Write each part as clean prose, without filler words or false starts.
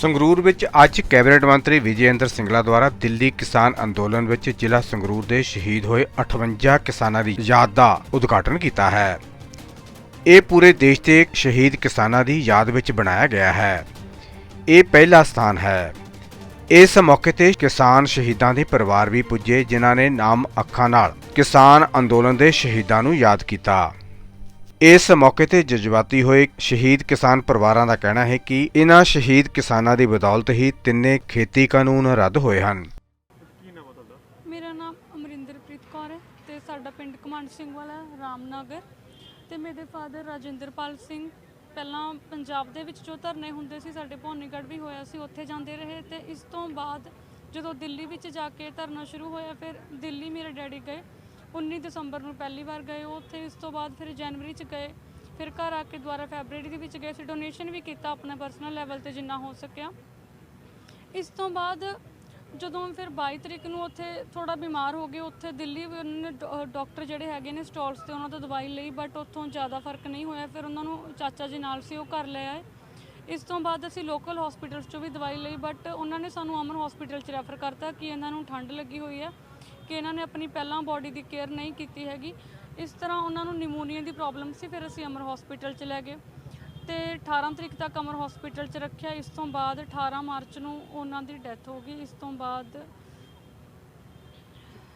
ਸੰਗਰੂਰ ਵਿੱਚ ਅੱਜ ਕੈਬਨਿਟ ਮੰਤਰੀ ਵਿਜੇ ਇੰਦਰ ਸਿੰਗਲਾ ਦੁਆਰਾ ਦਿੱਲੀ ਕਿਸਾਨ ਅੰਦੋਲਨ ਵਿੱਚ ਜ਼ਿਲ੍ਹਾ ਸੰਗਰੂਰ ਦੇ ਸ਼ਹੀਦ ਹੋਏ 58 ਕਿਸਾਨਾਂ ਦੀ ਯਾਦ ਦਾ ਉਦਘਾਟਨ ਕੀਤਾ ਹੈ। ਇਹ ਪੂਰੇ ਦੇਸ਼ ਦੇ ਸ਼ਹੀਦ ਕਿਸਾਨਾਂ ਦੀ ਯਾਦ ਵਿੱਚ ਬਣਾਇਆ ਗਿਆ ਹੈ। ਇਹ ਪਹਿਲਾ ਸਥਾਨ ਹੈ। ਇਸ ਮੌਕੇ ਤੇ ਕਿਸਾਨ ਸ਼ਹੀਦਾਂ ਦੇ ਪਰਿਵਾਰ ਵੀ ਪੁੱਜੇ, ਜਿਨ੍ਹਾਂ ਨੇ ਨਾਮ ਅੱਖਾਂ ਨਾਲ ਕਿਸਾਨ ਅੰਦੋਲਨ ਦੇ ਸ਼ਹੀਦਾਂ ਨੂੰ ਯਾਦ ਕੀਤਾ। ਇਸ ਮੌਕੇ ਤੇ ਜਜ਼ਬਾਤੀ ਹੋਏ ਸ਼ਹੀਦ ਕਿਸਾਨ ਪਰਿਵਾਰਾਂ ਦਾ ਕਹਿਣਾ ਹੈ ਕਿ ਇਨ੍ਹਾਂ ਸ਼ਹੀਦ ਕਿਸਾਨਾਂ ਦੀ ਬਦੌਲਤ ਹੀ ਤਿੰਨੇ ਖੇਤੀ ਕਾਨੂੰਨ ਰੱਦ ਹੋਏ ਹਨ। ਮੇਰਾ ਨਾਮ ਅਮਰਿੰਦਰਪ੍ਰੀਤ ਕੌਰ ਹੈ ਤੇ ਸਾਡਾ ਪਿੰਡ ਕਮਾਂਡ ਸਿੰਘ ਵਾਲਾ ਰਾਮਨਗਰ ਤੇ ਮੇਰੇ ਫਾਦਰ ਰਾਜਿੰਦਰਪਾਲ ਸਿੰਘ ਪਹਿਲਾਂ ਪੰਜਾਬ ਦੇ ਵਿੱਚ ਜੋ ਧਰਨੇ ਹੁੰਦੇ ਸੀ, ਸਾਡੇ ਭੋਨੀਗੜ੍ਹ ਵੀ ਹੋਇਆ ਸੀ, ਉੱਥੇ ਜਾਂਦੇ ਰਹੇ ਤੇ ਇਸ ਤੋਂ ਬਾਅਦ ਜਦੋਂ ਦਿੱਲੀ ਵਿੱਚ ਜਾ ਕੇ ਧਰਨਾ ਸ਼ੁਰੂ ਹੋਇਆ, ਫਿਰ ਦਿੱਲੀ ਮੇਰੇ ਡੈਡੀ ਗਏ 19 ਦਸੰਬਰ ਨੂੰ ਪਹਿਲੀ ਵਾਰ ਗਏ ਉੱਥੇ। ਇਸ ਤੋਂ ਬਾਅਦ ਫਿਰ ਜਨਵਰੀ 'ਚ ਗਏ, ਫਿਰ ਘਰ ਆ ਕੇ ਦੁਬਾਰਾ ਫੈਬਰੇਰੀ ਦੇ ਵਿੱਚ ਗਏ ਸੀ। ਡੋਨੇਸ਼ਨ ਵੀ ਕੀਤਾ ਆਪਣਾ ਪਰਸਨਲ ਲੈਵਲ 'ਤੇ ਜਿੰਨਾ ਹੋ ਸਕਿਆ। ਇਸ ਤੋਂ ਬਾਅਦ ਜਦੋਂ ਫਿਰ 22 ਤਰੀਕ ਨੂੰ ਉੱਥੇ ਥੋੜਾ ਬਿਮਾਰ ਹੋ ਗਏ, ਉੱਥੇ ਦਿੱਲੀ ਵੀ ਉਹਨਾਂ ਨੇ ਡਾਕਟਰ ਜਿਹੜੇ ਹੈਗੇ ਨੇ ਸਟਾਲਸ 'ਤੇ ਉਹਨਾਂ ਤੋਂ ਦਵਾਈ ਲਈ, ਬਟ ਉੱਥੋਂ ਜ਼ਿਆਦਾ ਫਰਕ ਨਹੀਂ ਹੋਇਆ। ਫਿਰ ਉਹਨਾਂ ਨੂੰ ਚਾਚਾ ਜੀ ਨਾਲ ਸੀ, ਉਹ ਘਰ ਲੈ ਆਏ। ਇਸ ਤੋਂ ਬਾਅਦ ਅਸੀਂ ਲੋਕਲ ਹਸਪੀਟਲਸ 'ਚੋਂ ਵੀ ਦਵਾਈ ਲਈ, ਬਟ ਉਹਨਾਂ ਨੇ ਸਾਨੂੰ ਅਮਨ ਹਸਪੀਟਲ 'ਚ ਰੈਫਰ ਕਰਤਾ ਕਿ ਇਹਨਾਂ ਨੂੰ ਠੰਡ ਲੱਗੀ ਹੋਈ ਹੈ, ਕਿ ਇਹਨਾਂ ਨੇ ਆਪਣੀ ਪਹਿਲਾਂ ਬੋਡੀ ਦੀ ਕੇਅਰ ਨਹੀਂ ਕੀਤੀ ਹੈਗੀ। ਇਸ ਤਰ੍ਹਾਂ ਉਹਨਾਂ ਨੂੰ ਨਿਮੋਨੀਆ ਦੀ ਪ੍ਰੋਬਲਮ ਸੀ। ਫਿਰ ਅਸੀਂ ਅਮਰ ਹਸਪੀਟਲ 'ਚ ਲੈ ਗਏ ਤੇ 18 ਤਰੀਕ ਤੱਕ ਅਮਰ ਹਸਪੀਟਲ 'ਚ ਰੱਖਿਆ। ਇਸ ਤੋਂ ਬਾਅਦ 18 ਮਾਰਚ ਨੂੰ ਉਹਨਾਂ ਦੀ ਡੈਥ ਹੋ ਗਈ। ਇਸ ਤੋਂ ਬਾਅਦ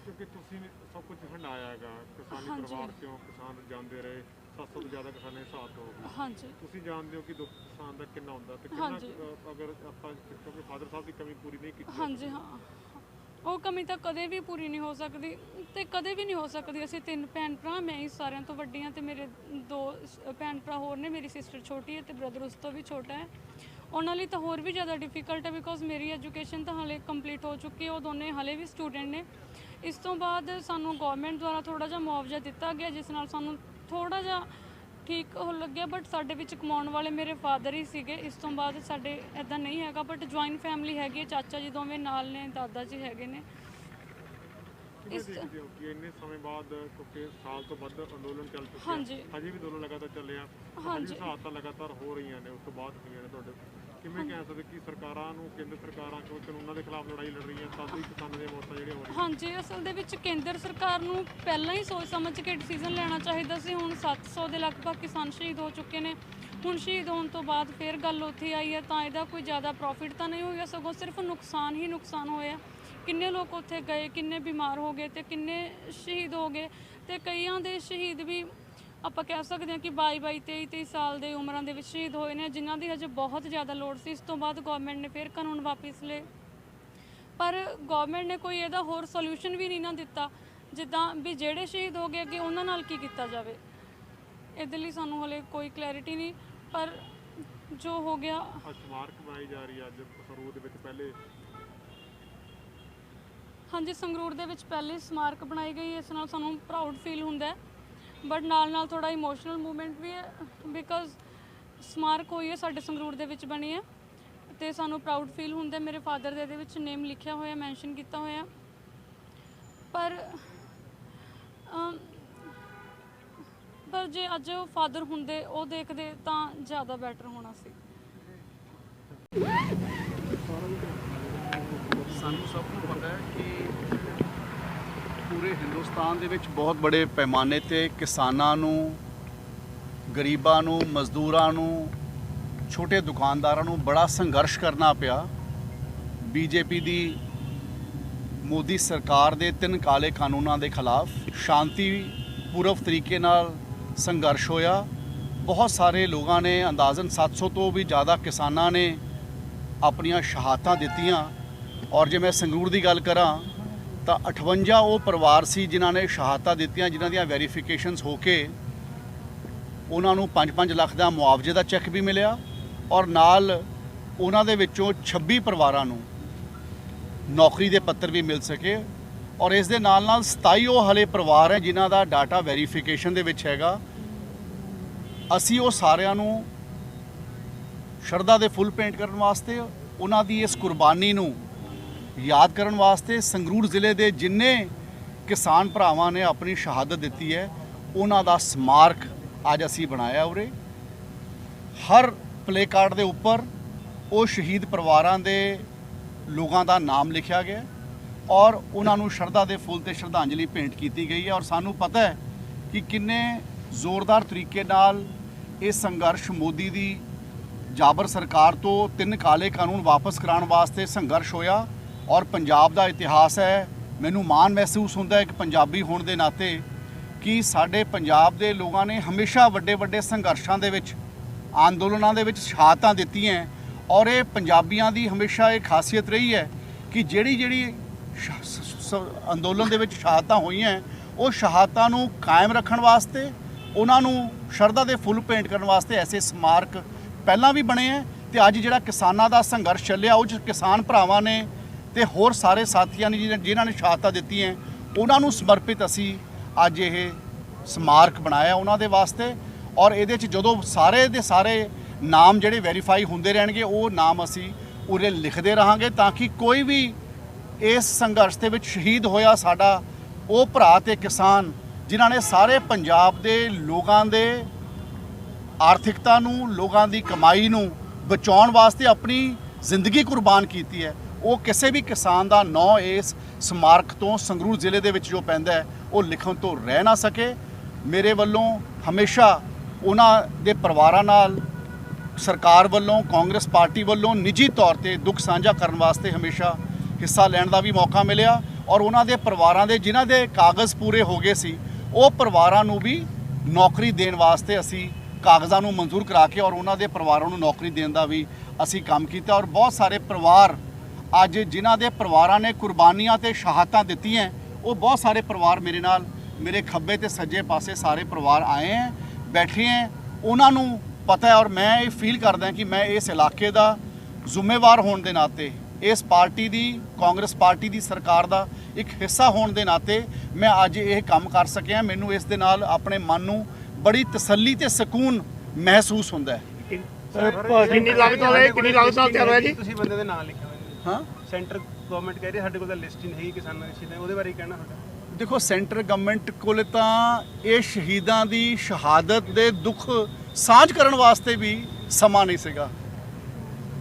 ਕਿਉਂਕਿ ਤੁਸੀਂ ਸਭ ਕੁਝ ਹੰਡਾਇਆ ਹੈਗਾ, ਕਿਸਾਨੀ ਪਰਿਵਾਰ ਚੋਂ ਕਿਸਾਨ ਜਾਂਦੇ ਰਹੇ, 700 ਤੋਂ ਜ਼ਿਆਦਾ ਕਿਸਾਨਾਂ ਦੀ ਸਾਥ ਹੋ ਗਈ। ਹਾਂਜੀ, ਤੁਸੀਂ ਜਾਣਦੇ ਹੋ ਕਿ ਦੁੱਖ ਕਿਸਾਨ ਦਾ ਕਿੰਨਾ ਹੁੰਦਾ ਤੇ ਕਿੰਨਾ ਅਗਰ ਆਪਾਂ ਕਿਉਂਕਿ ਫਾਦਰ ਸਾਹਿਬ ਦੀ ਕਮੀ ਪੂਰੀ ਨਹੀਂ ਕੀਤੀ। ਹਾਂਜੀ, ਹਾਂ, ਉਹ ਕਮੀ ਤਾਂ ਕਦੇ ਵੀ ਪੂਰੀ ਨਹੀਂ ਹੋ ਸਕਦੀ ਤੇ ਕਦੇ ਵੀ ਨਹੀਂ ਹੋ ਸਕਦੀ। ਅਸੀਂ 3 ਭੈਣ ਭਰਾ, ਮੈਂ ਹੀ ਸਾਰਿਆਂ ਤੋਂ ਵੱਡੀ ਹਾਂ ਤੇ ਮੇਰੇ 2 ਭੈਣ ਭਰਾ ਹੋਰ ਨੇ। ਮੇਰੀ ਸਿਸਟਰ ਛੋਟੀ ਹੈ ਤੇ ਬ੍ਰਦਰ ਉਸ ਤੋਂ ਵੀ ਛੋਟਾ ਹੈ। ਉਹਨਾਂ ਲਈ ਤਾਂ ਹੋਰ ਵੀ ਜ਼ਿਆਦਾ ਡਿਫਿਕਲਟ ਹੈ, ਬਿਕੋਜ਼ ਮੇਰੀ ਐਜੂਕੇਸ਼ਨ ਤਾਂ ਹਾਲੇ ਕੰਪਲੀਟ ਹੋ ਚੁੱਕੀ ਹੈ, ਉਹ ਦੋਨੇ ਹਾਲੇ ਵੀ ਸਟੂਡੈਂਟ ਨੇ। ਇਸ ਤੋਂ ਬਾਅਦ ਸਾਨੂੰ ਗਵਰਨਮੈਂਟ ਦੁਆਰਾ ਥੋੜ੍ਹਾ ਜਿਹਾ ਮੁਆਵਜ਼ਾ ਦਿੱਤਾ ਗਿਆ, ਜਿਸ ਨਾਲ ਸਾਨੂੰ ਥੋੜ੍ਹਾ ਜਿਹਾ ਠੀਕ ਹੋ ਲੱਗਿਆ, ਬਟ ਸਾਡੇ ਵਿੱਚ ਕਮਾਉਣ ਵਾਲੇ ਮੇਰੇ ਫਾਦਰ ਹੀ ਸੀਗੇ। ਇਸ ਤੋਂ ਬਾਅਦ ਸਾਡੇ ਇੱਦਾਂ ਨਹੀਂ ਹੈਗਾ, ਬਟ ਜੁਆਇੰਟ ਫੈਮਿਲੀ ਹੈਗੀ ਹੈ, ਚਾਚਾ ਜੀ ਦੋਵੇਂ ਨਾਲ ਨੇ, ਦਾਦਾ ਜੀ ਹੈਗੇ ਨੇ। ਇੰਨੇ ਸਮੇਂ ਬਾਅਦ ਕਿਉਂਕਿ ਸਾਲ ਤੋਂ ਵੱਧ ਅੰਦੋਲਨ ਚੱਲ ਚੁੱਕਿਆ, ਹਾਂਜੀ, ਹਜੇ ਵੀ ਅੰਦੋਲਨ ਲਗਾਤਾਰ ਚੱਲਿਆ, ਹਾਂਜੀ, ਹਾਲਾਤਾਂ ਲਗਾਤਾਰ ਹੋ ਰਹੀਆਂ ਨੇ, ਉਸ ਤੋਂ ਬਾਅਦ ਹੋਈਆਂ ਨੇ। ਤੁਹਾਡੇ ਕਿਵੇਂ ਕਹਿ ਸਕਦੇ ਕਿ ਸਰਕਾਰਾਂ ਨੂੰ, ਕੇਂਦਰ ਸਰਕਾਰਾਂ ਕੋਈ ਕਾਨੂੰਨਾਂ ਦੇ ਖਿਲਾਫ ਲੜਾਈ ਲੜ ਰਹੀਆਂ, ਤਦ ਵੀ ਕਿਸਾਨਾਂ ਦੀਆਂ ਮੌਤਾਂ ਜਿਹੜੀਆਂ ਹੋ ਰਹੀਆਂ? ਹਾਂਜੀ, ਅਸਲ ਦੇ ਵਿੱਚ ਕੇਂਦਰ ਸਰਕਾਰ ਨੂੰ ਪਹਿਲਾਂ ਹੀ ਸੋਚ ਸਮਝ ਕੇ ਡਿਸੀਜ਼ਨ ਲੈਣਾ ਚਾਹੀਦਾ ਸੀ। ਹੁਣ 700 ਦੇ ਲਗਭਗ ਕਿਸਾਨ ਸ਼ਹੀਦ ਹੋ ਚੁੱਕੇ ਨੇ। ਹੁਣ ਸ਼ਹੀਦ ਹੋਣ ਤੋਂ ਬਾਅਦ ਫਿਰ ਗੱਲ ਉੱਥੇ ਆਈ ਹੈ, ਤਾਂ ਇਹਦਾ ਕੋਈ ਜ਼ਿਆਦਾ ਪ੍ਰੋਫਿਟ ਤਾਂ ਨਹੀਂ ਹੋਇਆ, ਸਗੋਂ ਸਿਰਫ ਨੁਕਸਾਨ ਹੀ ਨੁਕਸਾਨ ਹੋਇਆ। ਕਿੰਨੇ ਲੋਕ ਉੱਥੇ ਗਏ, ਕਿੰਨੇ ਬਿਮਾਰ ਹੋ ਗਏ ਤੇ ਕਿੰਨੇ ਸ਼ਹੀਦ ਹੋ ਗਏ, ਤੇ ਕਈਆਂ ਦੇ ਸ਼ਹੀਦ ਵੀ ਆਪਾਂ ਕਹਿ ਸਕਦੇ ਹਾਂ ਕਿ 22-22, 23-23 ਸਾਲ ਦੇ ਉਮਰਾਂ ਦੇ ਵਿੱਚ ਸ਼ਹੀਦ ਹੋਏ ਨੇ, ਜਿਨ੍ਹਾਂ ਦੀ ਹਜੇ ਬਹੁਤ ਜ਼ਿਆਦਾ ਲੋੜ ਸੀ। ਇਸ ਤੋਂ ਬਾਅਦ ਗਵਰਨਮੈਂਟ ਨੇ ਫਿਰ ਕਾਨੂੰਨ ਵਾਪਸ ਲਏ, ਪਰ ਗਵਰਨਮੈਂਟ ਨੇ ਕੋਈ ਇਹਦਾ ਹੋਰ ਸੋਲਿਊਸ਼ਨ ਵੀ ਨਹੀਂ ਨਾ ਦਿੱਤਾ, ਜਿੱਦਾਂ ਵੀ ਜਿਹੜੇ ਸ਼ਹੀਦ ਹੋ ਗਏ ਅੱਗੇ ਉਹਨਾਂ ਨਾਲ ਕੀ ਕੀਤਾ ਜਾਵੇ। ਇਹਦੇ ਲਈ ਸਾਨੂੰ ਹਲੇ ਕੋਈ ਕਲੈਰਿਟੀ ਨਹੀਂ, ਪਰ ਜੋ ਹੋ ਗਿਆ। ਸਮਾਰਕ ਬਣਾਈ ਜਾ ਰਹੀ ਹੈ ਅੱਜ ਸੰਗਰੂਰ ਦੇ ਵਿੱਚ ਪਹਿਲੇ? ਹਾਂਜੀ, ਸੰਗਰੂਰ ਦੇ ਵਿੱਚ ਪਹਿਲੇ ਸਮਾਰਕ ਬਣਾਈ ਗਈ, ਇਸ ਨਾਲ ਸਾਨੂੰ ਪ੍ਰਾਊਡ ਫੀਲ ਹੁੰਦਾ ਹੈ, ਬਟ ਨਾਲ ਨਾਲ ਥੋੜ੍ਹਾ ਇਮੋਸ਼ਨਲ ਮੂਵਮੈਂਟ ਵੀ ਹੈ, ਬਿਕਾਜ਼ ਸਮਾਰਕ ਹੋਈ ਹੈ ਸਾਡੇ ਸੰਗਰੂਰ ਦੇ ਵਿੱਚ ਬਣੀ ਹੈ ਅਤੇ ਸਾਨੂੰ ਪ੍ਰਾਊਡ ਫੀਲ ਹੁੰਦਾ। ਮੇਰੇ ਫਾਦਰ ਦੇ ਇਹਦੇ ਵਿੱਚ ਨੇਮ ਲਿਖਿਆ ਹੋਇਆ, ਮੈਂਸ਼ਨ ਕੀਤਾ ਹੋਇਆ, ਪਰ ਜੇ ਅੱਜ ਉਹ ਫਾਦਰ ਹੁੰਦੇ, ਉਹ ਦੇਖਦੇ, ਤਾਂ ਜ਼ਿਆਦਾ ਬੈਟਰ ਹੋਣਾ ਸੀ। ਸਾਨੂੰ ਸਭ ਨੂੰ ਪਤਾ ਹੈ ਕਿ ਪੂਰੇ ਹਿੰਦੁਸਤਾਨ ਦੇ ਵਿੱਚ ਬਹੁਤ ਬੜੇ ਪੈਮਾਨੇ 'ਤੇ ਕਿਸਾਨਾਂ ਨੂੰ, ਗਰੀਬਾਂ ਨੂੰ, ਮਜ਼ਦੂਰਾਂ ਨੂੰ, ਛੋਟੇ ਦੁਕਾਨਦਾਰਾਂ ਨੂੰ ਬੜਾ ਸੰਘਰਸ਼ ਕਰਨਾ ਪਿਆ। ਬੀਜੇਪੀ ਦੀ ਮੋਦੀ ਸਰਕਾਰ ਦੇ 3 ਕਾਲੇ ਕਾਨੂੰਨਾਂ ਦੇ ਖਿਲਾਫ ਸ਼ਾਂਤੀਪੂਰਵਕ ਤਰੀਕੇ ਨਾਲ ਸੰਘਰਸ਼ ਹੋਇਆ। ਬਹੁਤ ਸਾਰੇ ਲੋਕਾਂ ਨੇ, ਅੰਦਾਜ਼ਨ 700 ਤੋਂ ਵੀ ਜ਼ਿਆਦਾ ਕਿਸਾਨਾਂ ਨੇ ਆਪਣੀਆਂ ਸ਼ਹਾਦਤਾਂ ਦਿੱਤੀਆਂ। ਔਰ ਜੇ ਮੈਂ ਸੰਗਰੂਰ ਦੀ ਗੱਲ ਕਰਾਂ ਤਾਂ 58 ਉਹ ਪਰਿਵਾਰ ਸੀ ਜਿਨ੍ਹਾਂ ਨੇ ਸ਼ਹਾਦਤਾਂ ਦਿੱਤੀਆਂ, ਜਿਨ੍ਹਾਂ ਦੀਆਂ ਵੈਰੀਫਿਕੇਸ਼ਨਸ ਹੋ ਕੇ ਉਹਨਾਂ ਨੂੰ 5-5 ਲੱਖ ਦਾ ਮੁਆਵਜ਼ੇ ਦਾ ਚੈੱਕ ਵੀ ਮਿਲਿਆ, ਔਰ ਨਾਲ ਉਹਨਾਂ ਦੇ ਵਿੱਚੋਂ 26 ਪਰਿਵਾਰਾਂ ਨੂੰ ਨੌਕਰੀ ਦੇ ਪੱਤਰ ਵੀ ਮਿਲ ਸਕੇ। ਔਰ ਇਸ ਦੇ ਨਾਲ ਨਾਲ 27 ਉਹ ਹਲੇ ਪਰਿਵਾਰ ਹੈ ਜਿਨ੍ਹਾਂ ਦਾ ਡਾਟਾ ਵੈਰੀਫਿਕੇਸ਼ਨ ਦੇ ਵਿੱਚ ਹੈਗਾ। ਅਸੀਂ ਉਹ ਸਾਰਿਆਂ ਨੂੰ ਸ਼ਰਧਾ ਦੇ ਫੁੱਲ ਪੇਂਟ ਕਰਨ ਵਾਸਤੇ, ਉਹਨਾਂ ਦੀ ਇਸ ਕੁਰਬਾਨੀ ਨੂੰ ਯਾਦ ਕਰਨ ਵਾਸਤੇ, ਸੰਗਰੂਰ ਜ਼ਿਲ੍ਹੇ ਦੇ ਜਿੰਨੇ ਕਿਸਾਨ ਭਰਾਵਾਂ ਨੇ ਆਪਣੀ ਸ਼ਹਾਦਤ ਦਿੱਤੀ ਹੈ, ਉਹਨਾਂ ਦਾ ਸਮਾਰਕ ਅੱਜ ਅਸੀਂ ਬਣਾਇਆ ਉਰੇ। ਹਰ ਪਲੇ ਕਾਰਡ ਦੇ ਉੱਪਰ ਉਹ ਸ਼ਹੀਦ ਪਰਿਵਾਰਾਂ ਦੇ ਲੋਕਾਂ ਦਾ ਨਾਮ ਲਿਖਿਆ ਗਿਆ ਔਰ ਉਹਨਾਂ ਨੂੰ ਸ਼ਰਧਾ ਦੇ ਫੁੱਲ ਤੇ ਸ਼ਰਧਾਂਜਲੀ ਭੇਂਟ ਕੀਤੀ ਗਈ ਹੈ। ਔਰ ਸਾਨੂੰ ਪਤਾ ਹੈ ਕਿ ਕਿੰਨੇ ਜ਼ੋਰਦਾਰ ਤਰੀਕੇ ਨਾਲ ਇਹ ਸੰਘਰਸ਼ ਮੋਦੀ ਦੀ ਜਾਬਰ ਸਰਕਾਰ ਤੋਂ 3 ਕਾਲੇ ਕਾਨੂੰਨ ਵਾਪਸ ਕਰਾਉਣ ਵਾਸਤੇ ਸੰਘਰਸ਼ ਹੋਇਆ ਔਰ ਪੰਜਾਬ ਦਾ ਇਤਿਹਾਸ ਹੈ। ਮੈਨੂੰ ਮਾਣ ਮਹਿਸੂਸ ਹੁੰਦਾ ਹੈ ਇੱਕ ਪੰਜਾਬੀ ਹੋਣ ਦੇ ਨਾਤੇ ਕਿ ਸਾਡੇ ਪੰਜਾਬ ਦੇ ਲੋਕਾਂ ਨੇ ਹਮੇਸ਼ਾ ਵੱਡੇ ਵੱਡੇ ਸੰਘਰਸ਼ਾਂ ਦੇ ਵਿੱਚ ਅੰਦੋਲਨਾਂ ਦੇ ਵਿੱਚ ਸ਼ਹਾਦਤਾਂ ਦਿੱਤੀਆਂ ਔਰ ਇਹ ਪੰਜਾਬੀਆਂ ਦੀ ਹਮੇਸ਼ਾ ਇਹ ਖਾਸੀਅਤ ਰਹੀ ਹੈ ਕਿ ਜਿਹੜੀ ਅੰਦੋਲਨ ਦੇ ਵਿੱਚ ਸ਼ਹਾਦਤਾਂ ਹੋਈਆਂ ਉਹ ਸ਼ਹਾਦਤਾਂ ਨੂੰ ਕਾਇਮ ਰੱਖਣ ਵਾਸਤੇ ਉਹਨਾਂ ਨੂੰ ਸ਼ਰਧਾ ਦੇ ਫੁੱਲ ਭੇਂਟ ਕਰਨ ਵਾਸਤੇ ਐਸੇ ਸਮਾਰਕ ਪਹਿਲਾਂ ਵੀ ਬਣੇ ਹੈ ਤੇ ਅੱਜ ਜਿਹੜਾ ਕਿਸਾਨਾਂ ਦਾ ਸੰਘਰਸ਼ ਚੱਲਿਆ ਉਹ 'ਚ ਕਿਸਾਨ ਭਰਾਵਾਂ ਨੇ ਤੇ ਹੋਰ ਸਾਰੇ ਸਾਥੀਆਂ ਨੇ ਜਿਨ੍ਹਾਂ ਨੇ ਸ਼ਹਾਦਤਾਂ ਦਿੱਤੀਆਂ ਉਹਨਾਂ ਨੂੰ ਸਮਰਪਿਤ ਅਸੀਂ ਅੱਜ ਇਹ ਸਮਾਰਕ ਬਣਾਇਆ ਉਹਨਾਂ ਦੇ ਵਾਸਤੇ। ਔਰ ਇਹਦੇ 'ਚ ਜਦੋਂ ਸਾਰੇ ਦੇ ਸਾਰੇ ਨਾਮ ਜਿਹੜੇ ਵੈਰੀਫਾਈ ਹੁੰਦੇ ਰਹਿਣਗੇ ਉਹ ਨਾਮ ਅਸੀਂ ਉਰੇ ਲਿਖਦੇ ਰਹਾਂਗੇ ਤਾਂ ਕਿ ਕੋਈ ਵੀ ਇਸ ਸੰਘਰਸ਼ ਦੇ ਵਿੱਚ ਸ਼ਹੀਦ ਹੋਇਆ ਸਾਡਾ ਉਹ ਭਰਾ ਤੇ ਕਿਸਾਨ ਜਿਨ੍ਹਾਂ ਨੇ ਸਾਰੇ ਪੰਜਾਬ ਦੇ ਲੋਕਾਂ ਦੇ ਆਰਥਿਕਤਾ ਨੂੰ ਲੋਕਾਂ ਦੀ ਕਮਾਈ ਨੂੰ ਬਚਾਉਣ ਵਾਸਤੇ ਆਪਣੀ ਜ਼ਿੰਦਗੀ ਕੁਰਬਾਨ ਕੀਤੀ ਹੈ ਉਹ ਕਿਸੇ ਵੀ ਕਿਸਾਨ ਦਾ ਨਾਂ ਇਸ ਸਮਾਰਕ ਤੋਂ ਸੰਗਰੂਰ ਜ਼ਿਲ੍ਹੇ ਦੇ ਵਿੱਚ ਜੋ ਪੈਂਦਾ ਹੈ ਉਹ ਲਿਖਣ ਤੋਂ ਰਹਿ ਨਾ ਸਕੇ। ਮੇਰੇ ਵੱਲੋਂ ਹਮੇਸ਼ਾ ਉਹਨਾਂ ਦੇ ਪਰਿਵਾਰਾਂ ਨਾਲ ਸਰਕਾਰ ਵੱਲੋਂ ਕਾਂਗਰਸ ਪਾਰਟੀ ਵੱਲੋਂ ਨਿੱਜੀ ਤੌਰ ਤੇ ਦੁੱਖ ਸਾਂਝਾ ਕਰਨ ਵਾਸਤੇ ਹਮੇਸ਼ਾ ਹਿੱਸਾ ਲੈਣ ਦਾ ਵੀ ਮੌਕਾ ਮਿਲਿਆ ਔਰ ਉਹਨਾਂ ਦੇ ਪਰਿਵਾਰਾਂ ਦੇ ਜਿਨ੍ਹਾਂ ਦੇ ਕਾਗਜ਼ ਪੂਰੇ ਹੋ ਗਏ ਸੀ ਉਹ ਪਰਿਵਾਰਾਂ ਨੂੰ ਵੀ ਨੌਕਰੀ ਦੇਣ ਵਾਸਤੇ ਅਸੀਂ ਕਾਗਜ਼ਾਂ ਨੂੰ ਮਨਜ਼ੂਰ ਕਰਾ ਕੇ ਔਰ ਉਹਨਾਂ ਦੇ ਪਰਿਵਾਰਾਂ ਨੂੰ ਨੌਕਰੀ ਦੇਣ ਦਾ ਵੀ ਅਸੀਂ ਕੰਮ ਕੀਤਾ ਔਰ ਬਹੁਤ ਸਾਰੇ ਪਰਿਵਾਰ ਅੱਜ ਜਿਨ੍ਹਾਂ ਦੇ ਪਰਿਵਾਰਾਂ ਨੇ ਕੁਰਬਾਨੀਆਂ ਤੇ ਸ਼ਹਾਦਤਾਂ ਦਿੱਤੀਆਂ ਉਹ ਬਹੁਤ ਸਾਰੇ ਪਰਿਵਾਰ ਮੇਰੇ ਨਾਲ ਮੇਰੇ ਖੱਬੇ ਤੇ ਸੱਜੇ ਪਾਸੇ ਸਾਰੇ ਪਰਿਵਾਰ ਆਏ ਹੈ ਬੈਠੇ ਹੈ ਉਹਨਾਂ ਨੂੰ ਪਤਾ ਹੈ ਔਰ ਮੈਂ ਇਹ ਫੀਲ ਕਰਦਾ ਕਿ ਮੈਂ ਇਸ ਇਲਾਕੇ ਦਾ ਜ਼ਿੰਮੇਵਾਰ ਹੋਣ ਦੇ ਨਾਤੇ ਇਸ ਪਾਰਟੀ ਦੀ ਕਾਂਗਰਸ ਪਾਰਟੀ ਦੀ ਸਰਕਾਰ ਦਾ ਇੱਕ ਹਿੱਸਾ ਹੋਣ ਦੇ ਨਾਤੇ ਮੈਂ ਅੱਜ ਇਹ ਕੰਮ ਕਰ ਸਕਿਆ। ਮੈਨੂੰ ਇਸ ਦੇ ਨਾਲ ਆਪਣੇ ਮਨ ਨੂੰ ਬੜੀ ਤਸੱਲੀ ਤੇ ਸਕੂਨ ਮਹਿਸੂਸ ਹੁੰਦਾ ਹੈ। ਕਿੰਨੀ ਲਾਗਤ ਵਾਲੇ ਕਿੰਨੀ ਲਾਗਤ ਨਾਲ ਤਿਆਰ ਹੋਇਆ ਜੀ? ਤੁਸੀਂ ਬੰਦੇ ਦੇ ਨਾਂ ਲਿਖਿਆ ਹੋਇਆ ਹਾਂ ਸੈਂਟਰ ਗਵਰਨਮੈਂਟ ਕਹਿ ਰਹੀ ਸਾਡੇ ਕੋਲ ਤਾਂ ਲਿਸਟ ਹੀ ਨਹੀਂ ਹੈਗੀ ਕਿਸਾਨਾਂ ਦੀ ਸ਼ਹੀਦਾਂ ਉਹਦੇ ਬਾਰੇ ਕਹਿਣਾ ਤੁਹਾਡਾ? ਦੇਖੋ ਸੈਂਟਰ ਗਵਰਨਮੈਂਟ ਕੋਲ ਤਾਂ ਇਹ ਸ਼ਹੀਦਾਂ ਦੀ ਸ਼ਹਾਦਤ ਦੇ ਦੁੱਖ ਸਾਂਝ ਕਰਨ ਵਾਸਤੇ ਵੀ ਸਮਾਂ ਨਹੀਂ ਸੀਗਾ।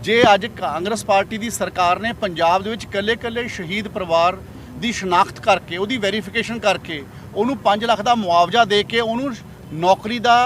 ਜੇ ਅੱਜ ਕਾਂਗਰਸ ਪਾਰਟੀ ਦੀ ਸਰਕਾਰ ਨੇ ਪੰਜਾਬ ਦੇ ਵਿੱਚ ਕੱਲੇ ਸ਼ਹੀਦ ਪਰਿਵਾਰ ਦੀ ਸ਼ਨਾਖਤ ਕਰਕੇ ਉਹਦੀ ਵੈਰੀਫਿਕੇਸ਼ਨ ਕਰਕੇ ਉਹਨੂੰ 5 ਲੱਖ ਦਾ ਮੁਆਵਜ਼ਾ ਦੇ ਕੇ ਉਹਨੂੰ ਨੌਕਰੀ ਦਾ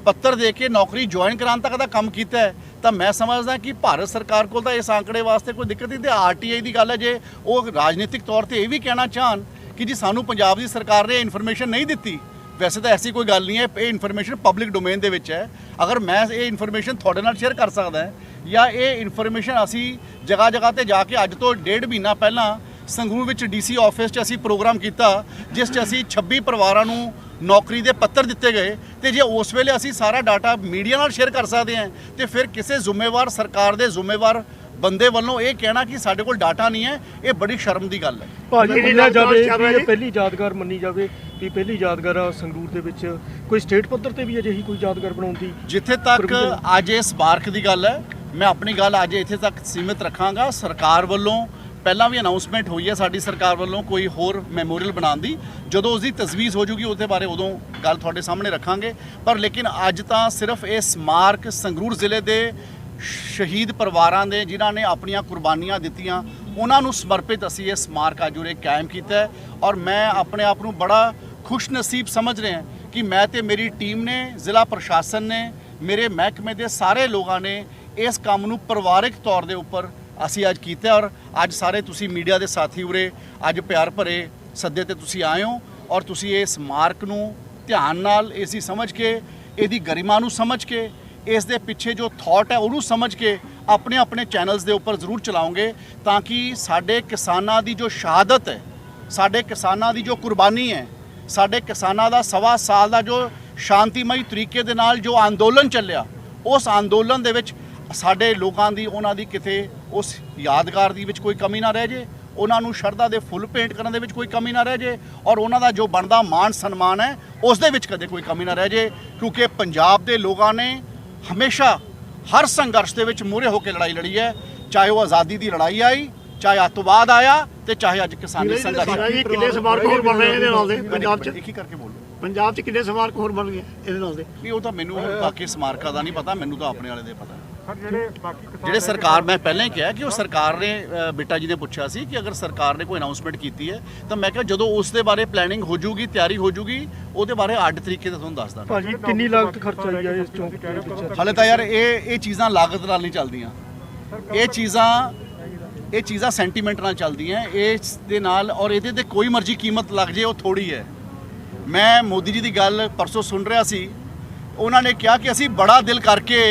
ਪੱਤਰ ਦੇ ਕੇ ਨੌਕਰੀ ਜੁਆਇਨ ਕਰਾਉਣ ਤੱਕ ਦਾ ਕੰਮ ਕੀਤਾ ਹੈ ਤਾਂ ਮੈਂ ਸਮਝਦਾ ਕਿ ਭਾਰਤ ਸਰਕਾਰ ਕੋਲ ਤਾਂ ਇਸ ਆંકੜੇ ਵਾਸਤੇ ਕੋਈ ਦਿੱਕਤ ਨਹੀਂ ਤੇ ਆਰਟੀਆਈ ਦੀ ਗੱਲ ਹੈ ਜੇ ਉਹ ਰਾਜਨੀਤਿਕ ਤੌਰ ਤੇ ਇਹ ਵੀ ਕਹਿਣਾ ਚਾਹਣ ਕਿ ਜੀ ਸਾਨੂੰ ਪੰਜਾਬ ਦੀ ਸਰਕਾਰ ਨੇ ਇਨਫੋਰਮੇਸ਼ਨ ਨਹੀਂ ਦਿੱਤੀ ਵੈਸੇ ਤਾਂ ਐਸੀ ਕੋਈ ਗੱਲ ਨਹੀਂ ਹੈ ਇਹ ਇਨਫੋਰਮੇਸ਼ਨ ਪਬਲਿਕ ਡੋਮੇਨ ਦੇ ਵਿੱਚ ਹੈ ਅਗਰ ਮੈਂ ਇਹ ਇਨਫੋਰਮੇਸ਼ਨ ਤੁਹਾਡੇ ਨਾਲ ਸ਼ੇਅਰ ਕਰ ਸਕਦਾ ਜਾਂ ਇਹ ਇਨਫੋਰਮੇਸ਼ਨ ਅਸੀਂ ਜਗ੍ਹਾ ਤੇ ਜਾ ਕੇ ਅੱਜ ਤੋਂ 1.5 ਮਹੀਨਾ ਪਹਿਲਾਂ ਸੰਗਰੂਰ ਵਿੱਚ ਡੀਸੀ ਆਫਿਸ 'ਚ ਅਸੀਂ ਪ੍ਰੋਗਰਾਮ ਕੀਤਾ ਜਿਸ 'ਚ ਅਸੀਂ 26 ਪਰਿਵਾਰਾਂ ਨੂੰ ਨੌਕਰੀ ਦੇ ਪੱਤਰ ਦਿੱਤੇ ਗਏ ਤੇ ਜੇ ਉਸ ਵੇਲੇ ਅਸੀਂ ਸਾਰਾ ਡਾਟਾ ਮੀਡੀਆ ਨਾਲ ਸ਼ੇਅਰ ਕਰ ਸਕਦੇ ਹਾਂ ਤੇ ਫਿਰ ਕਿਸੇ ਜ਼ਿੰਮੇਵਾਰ ਸਰਕਾਰ ਦੇ ਜ਼ਿੰਮੇਵਾਰ ਬੰਦੇ ਵੱਲੋਂ ਇਹ ਕਹਿਣਾ ਕਿ ਸਾਡੇ ਕੋਲ ਡਾਟਾ ਨਹੀਂ ਹੈ ਇਹ ਬੜੀ ਸ਼ਰਮ ਦੀ ਗੱਲ ਹੈ। ਭਾਜੀ ਮੰਨਿਆ ਜਾਵੇ ਵੀ ਇਹ ਪਹਿਲੀ ਯਾਦਗਾਰ ਮੰਨੀ ਜਾਵੇ ਵੀ ਪਹਿਲੀ ਯਾਦਗਾਰ ਆ ਸੰਗਰੂਰ ਦੇ ਵਿੱਚ ਕੋਈ ਸਟੇਟ ਪੱਧਰ ਤੇ ਵੀ ਅਜਿਹੀ ਕੋਈ ਯਾਦਗਾਰ ਬਣਾਉਣ ਦੀ ਜਿੱਥੇ ਤੱਕ ਅੱਜ ਇਸ ਸਮਾਰਕ ਦੀ ਗੱਲ ਹੈ ਮੈਂ ਆਪਣੀ ਗੱਲ ਅੱਜ ਇੱਥੇ ਤੱਕ ਸੀਮਿਤ ਰੱਖਾਂਗਾ। ਸਰਕਾਰ ਵੱਲੋਂ ਪਹਿਲਾਂ ਵੀ ਅਨਾਉਂਸਮੈਂਟ ਹੋਈ ਹੈ ਸਾਡੀ ਸਰਕਾਰ ਵੱਲੋਂ ਕੋਈ ਹੋਰ ਮੈਮੋਰੀਅਲ ਬਣਾਉਣ ਦੀ ਜਦੋਂ ਉਸ ਦੀ ਤਜਵੀਜ਼ ਹੋ ਜੂਗੀ ਉਹਦੇ ਬਾਰੇ ਉਦੋਂ ਗੱਲ ਤੁਹਾਡੇ ਸਾਹਮਣੇ ਰੱਖਾਂਗੇ ਪਰ ਲੇਕਿਨ ਅੱਜ ਤਾਂ ਸਿਰਫ ਇਹ ਸਮਾਰਕ ਸੰਗਰੂਰ ਜ਼ਿਲ੍ਹੇ ਦੇ ਸ਼ਹੀਦ ਪਰਿਵਾਰਾਂ ਦੇ ਜਿਨ੍ਹਾਂ ਨੇ ਆਪਣੀਆਂ ਕੁਰਬਾਨੀਆਂ ਦਿੱਤੀਆਂ ਉਹਨਾਂ ਨੂੰ ਸਮਰਪਿਤ ਅਸੀਂ ਇਹ ਸਮਾਰਕ ਅੱਜ ਉਰੇ ਕਾਇਮ ਕੀਤਾ ਹੈ ਔਰ ਮੈਂ ਆਪਣੇ ਆਪ ਨੂੰ ਬੜਾ ਖੁਸ਼ਨਸੀਬ ਸਮਝ ਰਿਹਾ ਕਿ ਮੈਂ ਤੇ ਮੇਰੀ ਟੀਮ ਨੇ ਜ਼ਿਲ੍ਹਾ ਪ੍ਰਸ਼ਾਸਨ ਨੇ ਮੇਰੇ ਮਹਿਕਮੇ ਦੇ ਸਾਰੇ ਲੋਕਾਂ ਨੇ ਇਸ ਕੰਮ ਨੂੰ ਪਰਿਵਾਰਿਕ ਤੌਰ ਦੇ ਉੱਪਰ ਅਸੀਂ ਅੱਜ ਕੀਤਾ ਔਰ ਅੱਜ ਸਾਰੇ ਤੁਸੀਂ ਮੀਡੀਆ ਦੇ ਸਾਥੀ ਉਰੇ ਅੱਜ ਪਿਆਰ ਭਰੇ ਸੱਦੇ ਤੇ ਤੁਸੀਂ ਆਏ ਹੋ ਔਰ ਤੁਸੀਂ ਇਹ ਸਮਾਰਕ ਨੂੰ ਧਿਆਨ ਨਾਲ ਇਸੀ ਸਮਝ ਕੇ ਇਹਦੀ ਗਰਿਮਾ ਨੂੰ ਸਮਝ ਕੇ ਇਸ ਦੇ ਪਿੱਛੇ ਜੋ ਥਾਟ ਹੈ ਉਹਨੂੰ ਸਮਝ ਕੇ ਆਪਣੇ ਚੈਨਲਸ ਦੇ ਉੱਪਰ ਜ਼ਰੂਰ ਚਲਾਉਂਗੇ ਤਾਂ ਕਿ ਸਾਡੇ ਕਿਸਾਨਾਂ ਦੀ ਜੋ ਸ਼ਹਾਦਤ ਹੈ ਸਾਡੇ ਕਿਸਾਨਾਂ ਦੀ ਜੋ ਕੁਰਬਾਨੀ ਹੈ ਸਾਡੇ ਕਿਸਾਨਾਂ ਦਾ 1.25 ਸਾਲ ਦਾ ਜੋ ਸ਼ਾਂਤੀਮਈ ਤਰੀਕੇ ਦੇ ਨਾਲ ਜੋ ਅੰਦੋਲਨ ਚੱਲਿਆ ਉਸ ਅੰਦੋਲਨ ਦੇ ਵਿੱਚ ਸਾਡੇ ਲੋਕਾਂ ਦੀ ਉਹਨਾਂ ਦੀ ਕਿਤੇ ਉਸ ਯਾਦਗਾਰ ਦੀ ਵਿੱਚ ਕੋਈ ਕਮੀ ਨਾ ਰਹਿ ਜੇ ਉਹਨਾਂ ਨੂੰ ਸ਼ਰਧਾ ਦੇ ਫੁੱਲ ਭੇਂਟ ਕਰਨ ਦੇ ਵਿੱਚ ਕੋਈ ਕਮੀ ਨਾ ਰਹਿ ਜੇ ਔਰ ਉਹਨਾਂ ਦਾ ਜੋ ਬਣਦਾ ਮਾਣ ਸਨਮਾਨ ਹੈ ਉਸ ਦੇ ਵਿੱਚ ਕਦੇ ਕੋਈ ਕਮੀ ਨਾ ਰਹਿ ਜੇ ਕਿਉਂਕਿ ਪੰਜਾਬ ਦੇ ਲੋਕਾਂ ਨੇ ਹਮੇਸ਼ਾ ਹਰ ਸੰਘਰਸ਼ ਦੇ ਵਿੱਚ ਮੂਹਰੇ ਹੋ ਕੇ ਲੜਾਈ ਲੜੀ ਹੈ ਚਾਹੇ ਉਹ ਆਜ਼ਾਦੀ ਦੀ ਲੜਾਈ ਆਈ ਚਾਹੇ ਅੱਤਵਾਦ ਆਇਆ ਤੇ ਚਾਹੇ ਅੱਜ ਕਿਸਾਨੀ ਸੰਘਰਸ਼। ਕਿੰਨੇ ਸਮਾਰਕ ਹੋਰ ਬਣ ਰਹੇ ਇਹਦੇ ਨਾਲ ਦੇ ਪੰਜਾਬ 'ਚ ਇੱਕ ਹੀ ਕਰਕੇ ਬੋਲੋ ਪੰਜਾਬ 'ਚ ਕਿੰਨੇ ਸਮਾਰਕ ਹੋਰ ਬਣ ਗਏ ਇਹਦੇ ਨਾਲ ਦੇ? ਨਹੀਂ ਉਹ ਤਾਂ ਮੈਨੂੰ ਬਾਕੀ ਸਮਾਰਕਾਂ ਦਾ ਨਹੀਂ ਪਤਾ ਮੈਨੂੰ ਤਾਂ ਆਪਣੇ ਵਾਲੇ ਦੇ ਪਤਾ। ਸਰ ਜਿਹੜੇ ਬਾਕੀ ਕਿਸਾਨ ਜਿਹੜੇ ਸਰਕਾਰ, ਮੈਂ ਪਹਿਲਾਂ ਹੀ ਕਿਹਾ ਕਿ ਉਹ ਸਰਕਾਰ ਨੇ ਬਿੱਟਾ ਜੀ ਨੇ ਪੁੱਛਿਆ ਸੀ ਕਿ ਅਗਰ ਸਰਕਾਰ ਨੇ ਕੋਈ ਅਨਾਉਂਸਮੈਂਟ ਕੀਤੀ ਹੈ ਤਾਂ ਮੈਂ ਕਿਹਾ ਜਦੋਂ ਉਸ ਦੇ ਬਾਰੇ ਪਲੈਨਿੰਗ ਹੋ ਜੂਗੀ, ਤਿਆਰੀ ਹੋ ਜੂਗੀ, ਉਹਦੇ ਬਾਰੇ ਅੱਡ ਤਰੀਕੇ ਨਾਲ ਤੁਹਾਨੂੰ ਦੱਸ ਦਾਂਗਾ। ਭਾਜੀ ਕਿੰਨੀ ਲਾਗਤ ਖਰਚ ਆਈ ਹੈ ਇਸ ਚੌਂਕ ਦੇ ਵਿੱਚ? ਹਾਲੇ ਤਾਂ ਯਾਰ ਇਹ ਚੀਜ਼ਾਂ ਲਾਗਤ ਨਾਲ ਨਹੀਂ ਚੱਲਦੀਆਂ, ਇਹ ਚੀਜ਼ਾਂ ਸੈਂਟੀਮੈਂਟ ਨਾਲ ਚੱਲਦੀਆਂ ਇਸ ਦੇ ਨਾਲ, ਔਰ ਇਹਦੇ ਤੇ ਕੋਈ ਮਰਜ਼ੀ ਕੀਮਤ ਲੱਗ ਜੇ ਉਹ ਥੋੜੀ ਹੈ। ਮੈਂ ਮੋਦੀ ਜੀ ਦੀ ਗੱਲ ਪਰਸੋਂ ਸੁਣ ਰਿਹਾ ਸੀ, ਉਹਨਾਂ ਨੇ ਕਿਹਾ ਕਿ ਅਸੀਂ ਬੜਾ ਦਿਲ ਕਰਕੇ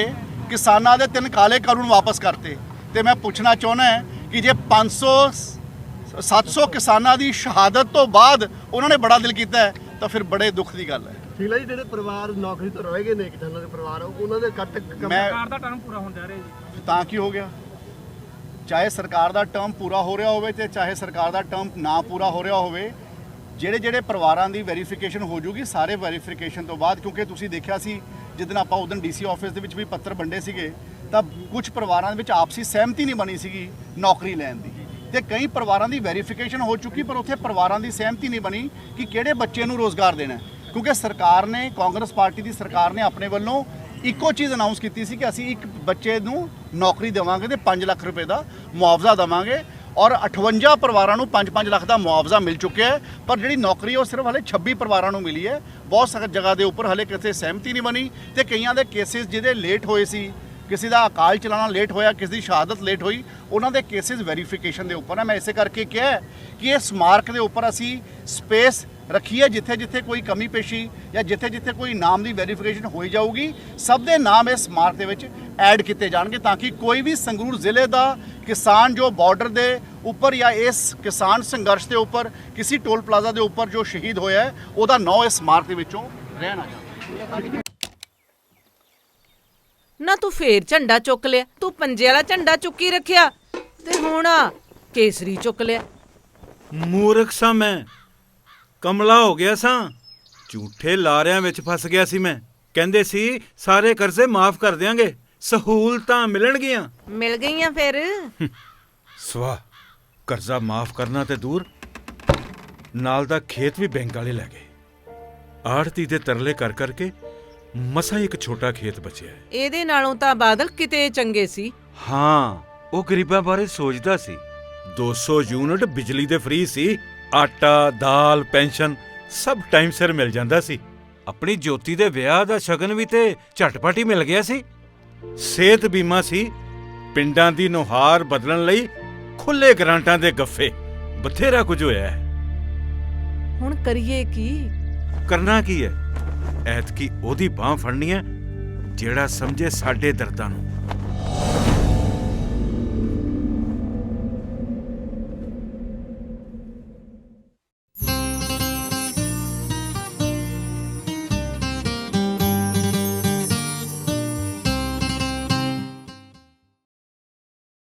ਕਿਸਾਨਾਂ ਦੇ 3 ਕਾਲੇ ਕਾਨੂੰਨ ਵਾਪਸ ਕਰਤੇ, ਤੇ ਮੈਂ ਪੁੱਛਣਾ ਚਾਹੁੰਦਾ ਕਿ ਜੇ 500-700 ਕਿਸਾਨਾਂ ਦੀ ਸ਼ਹਾਦਤ ਤੋਂ ਬਾਅਦ ਉਹਨਾਂ ਨੇ ਬੜਾ ਦਿਲ ਕੀਤਾ ਹੈ ਤਾਂ ਫਿਰ ਬੜੇ ਦੁੱਖ ਦੀ ਗੱਲ ਹੈ। ਠੀਕ ਹੈ ਜੀ, ਜਿਹੜੇ ਪਰਿਵਾਰ ਨੌਕਰੀ ਤੋਂ ਰਹਿ ਗਏ ਨੇ ਕਿਸਾਨਾਂ ਦੇ ਪਰਿਵਾਰ, ਉਹਨਾਂ ਦੇ ਕੱਟ ਸਰਕਾਰ ਦਾ ਟਰਮ ਪੂਰਾ ਹੋਣ ਜਾ ਰਿਹਾ ਜੀ, ਤਾਂ ਕੀ ਹੋ ਗਿਆ? ਚਾਹੇ ਸਰਕਾਰ ਦਾ ਟਰਮ ਪੂਰਾ ਹੋ ਰਿਹਾ ਹੋਵੇ ਤੇ ਚਾਹੇ ਸਰਕਾਰ ਦਾ ਟਰਮ ਨਾ ਪੂਰਾ ਹੋ ਰਿਹਾ ਹੋਵੇ, ਜਿਹੜੇ ਪਰਿਵਾਰਾਂ ਦੀ ਵੈਰੀਫਿਕੇਸ਼ਨ ਹੋ ਜੂਗੀ, ਸਾਰੇ ਵੈਰੀਫਿਕੇਸ਼ਨ ਤੋਂ ਬਾਅਦ, ਕਿਉਂਕਿ ਤੁਸੀਂ ਦੇਖਿਆ ਸੀ ਜਿੱਦਣ ਆਪਾਂ ਉਦੋਂ ਡੀਸੀ ਆਫਿਸ ਦੇ ਵਿੱਚ ਵੀ ਪੱਤਰ ਵੰਡੇ ਸੀਗੇ ਤਾਂ ਕੁਝ ਪਰਿਵਾਰਾਂ ਦੇ ਵਿੱਚ ਆਪਸੀ ਸਹਿਮਤੀ ਨਹੀਂ ਬਣੀ ਸੀਗੀ ਨੌਕਰੀ ਲੈਣ ਦੀ, ਤੇ ਕਈ ਪਰਿਵਾਰਾਂ ਦੀ ਵੈਰੀਫਿਕੇਸ਼ਨ ਹੋ ਚੁੱਕੀ ਪਰ ਉੱਥੇ ਪਰਿਵਾਰਾਂ ਦੀ ਸਹਿਮਤੀ ਨਹੀਂ ਬਣੀ ਕਿ ਕਿਹੜੇ ਬੱਚੇ ਨੂੰ ਰੋਜ਼ਗਾਰ ਦੇਣਾ, ਕਿਉਂਕਿ ਸਰਕਾਰ ਨੇ, ਕਾਂਗਰਸ ਪਾਰਟੀ ਦੀ ਸਰਕਾਰ ਨੇ ਆਪਣੇ ਵੱਲੋਂ ਇੱਕੋ ਚੀਜ਼ ਅਨਾਉਂਸ ਕੀਤੀ ਸੀ ਕਿ ਅਸੀਂ ਇੱਕ ਬੱਚੇ ਨੂੰ ਨੌਕਰੀ ਦੇਵਾਂਗੇ ਤੇ 5 ਲੱਖ ਰੁਪਏ ਦਾ ਮੁਆਵਜ਼ਾ ਦੇਵਾਂਗੇ, ਔਰ 58 ਪਰਿਵਾਰਾਂ ਨੂੰ 5-5 ਲੱਖ ਦਾ ਮੁਆਵਜ਼ਾ ਮਿਲ ਚੁੱਕਿਆ ਹੈ, ਪਰ ਜਿਹੜੀ ਨੌਕਰੀ ਉਹ ਸਿਰਫ ਹਲੇ 26 ਪਰਿਵਾਰਾਂ ਨੂੰ ਮਿਲੀ ਹੈ। ਬਹੁਤ ਸਾਰੀ ਜਗ੍ਹਾ ਦੇ ਉੱਪਰ ਹਲੇ ਕਿਸੇ ਸਹਿਮਤੀ ਨਹੀਂ ਬਣੀ ਤੇ ਕਈਆਂ ਦੇ ਕੇਸਿਸ ਜਿਹਦੇ ਲੇਟ ਹੋਏ ਸੀ, ਕਿਸੇ ਦਾ ਅਕਾਲ ਚਲਾਣਾ ਲੇਟ ਹੋਇਆ, ਕਿਸੇ ਦੀ ਸ਼ਹਾਦਤ ਲੇਟ ਹੋਈ, ਉਹਨਾਂ ਦੇ ਕੇਸਿਸ ਵੈਰੀਫਿਕੇਸ਼ਨ ਦੇ ਉੱਪਰ ਹੈ। ਮੈਂ ਇਸੇ ਕਰਕੇ ਕਿਹਾ ਕਿ ਇਹ ਸਮਾਰਕ ਦੇ ਉੱਪਰ ਅਸੀਂ ਸਪੇਸ ਰੱਖੀਏ, ਜਿੱਥੇ ਜਿੱਥੇ ਕੋਈ ਕਮੀ ਪੇਸ਼ੀ ਜਾਂ ਜਿੱਥੇ ਜਿੱਥੇ ਕੋਈ ਨਾਮ ਦੀ ਵੈਰੀਫਿਕੇਸ਼ਨ ਹੋਈ ਜਾਊਗੀ, ਸਭ ਦੇ ਨਾਮ ਇਸ ਸਮਾਰਕ ਦੇ ਵਿੱਚ ਐਡ ਕੀਤੇ ਜਾਣਗੇ ਤਾਂ ਕਿ ਕੋਈ ਵੀ ਸੰਗਰੂਰ ਜ਼ਿਲ੍ਹੇ ਦਾ ਕਿਸਾਨ ਜੋ ਬਾਰਡਰ ਦੇ ਉੱਪਰ ਜਾਂ ਇਸ ਕਿਸਾਨ ਸੰਘਰਸ਼ ਦੇ ਉੱਪਰ ਕਿਸੇ ਟੋਲ ਪਲਾਜ਼ਾ ਦੇ ਉੱਪਰ ਜੋ ਸ਼ਹੀਦ ਹੋਇਆ ਹੈ, ਉਹਦਾ ਨਾਂ ਇਸ ਸਮਾਰਕ ਦੇ ਵਿੱਚੋਂ ਰਹਿ ਨਾ ਜਾਵੇ। ਨਾ ਤੂੰ ਫੇਰ ਝੰਡਾ ਚੁੱਕ ਲਿਆ, ਤੂੰ ਪੰਜੇ ਵਾਲਾ ਝੰਡਾ ਚੁੱਕੀ ਰੱਖਿਆ ਤੇ ਹੁਣ ਕੇਸਰੀ ਚੁੱਕ ਲਿਆ। ਮੂਰਖ ਸਾਂ ਮੈਂ, ਕਮਲਾ ਹੋ ਗਿਆ ਸਾਂ, ਝੂਠੇ ਲਾਰਿਆਂ ਵਿੱਚ ਫਸ ਗਿਆ ਸੀ ਮੈਂ। ਕਹਿੰਦੇ ਸੀ ਸਾਰੇ ਕਰਜ਼ੇ ਮਾਫ ਕਰ ਦਿਆਂਗੇ, ਸਹੂਲਤਾਂ ਮਿਲਣਗੀਆਂ। ਮਿਲ ਗਈਆਂ ਫਿਰ? ਸਵਾ ਕਰਜ਼ਾ ਮਾਫ ਕਰਨਾ ਤੇ ਦੂਰ, ਨਾਲ ਦਾ ਖੇਤ ਵੀ ਬੈਂਕ ਵਾਲੇ ਲੈ ਗਏ। ਆੜਤੀ ਦੇ ਤਰਲੇ ਕਰ ਕਰਕੇ ਮਸਾਂ ਇੱਕ ਛੋਟਾ ਖੇਤ ਬਚਿਆ। ਇਹਦੇ ਨਾਲੋਂ ਤਾਂ ਬਾਦਲ ਕਿਤੇ ਚੰਗੇ ਸੀ। ਹਾਂ, ਉਹ ਗਰੀਬਾਂ ਬਾਰੇ ਸੋਚਦਾ ਸੀ। 200 ਯੂਨਿਟ ਬਿਜਲੀ ਦੇ ਫ੍ਰੀ ਸੀ, ਆਟਾ, ਦਾਲ, ਪੈਨਸ਼ਨ ਸਭ ਟਾਈਮ ਸਿਰ ਮਿਲ ਜਾਂਦਾ ਸੀ। ਆਪਣੀ ਜੋਤੀ ਦੇ ਵਿਆਹ ਦਾ ਸ਼ਗਨ ਵੀ ਤੇ ਝਟਪਟ ਹੀ ਮਿਲ ਗਿਆ ਸੀ। ਸਿਹਤ ਬੀਮਾ ਸੀ, ਪਿੰਡਾਂ ਦੀ ਨੁਹਾਰ ਬਦਲਣ ਲਈ ਖੁੱਲੇ ਗ੍ਰਾਂਟਾਂ ਦੇ ਗੱਫੇ, ਬਥੇਰਾ ਕੁਝ ਹੋਇਆ ਹੈ। ਹੁਣ ਕਰੀਏ ਕੀ? ਕਰਨਾ ਕੀ ਹੈ? ਐਤਕੀ ਉਹਦੀ ਬਾਂਹ ਫੜਨੀ ਹੈ ਜਿਹੜਾ ਸਮਝੇ ਸਾਡੇ ਦਰਦਾਂ ਨੂੰ।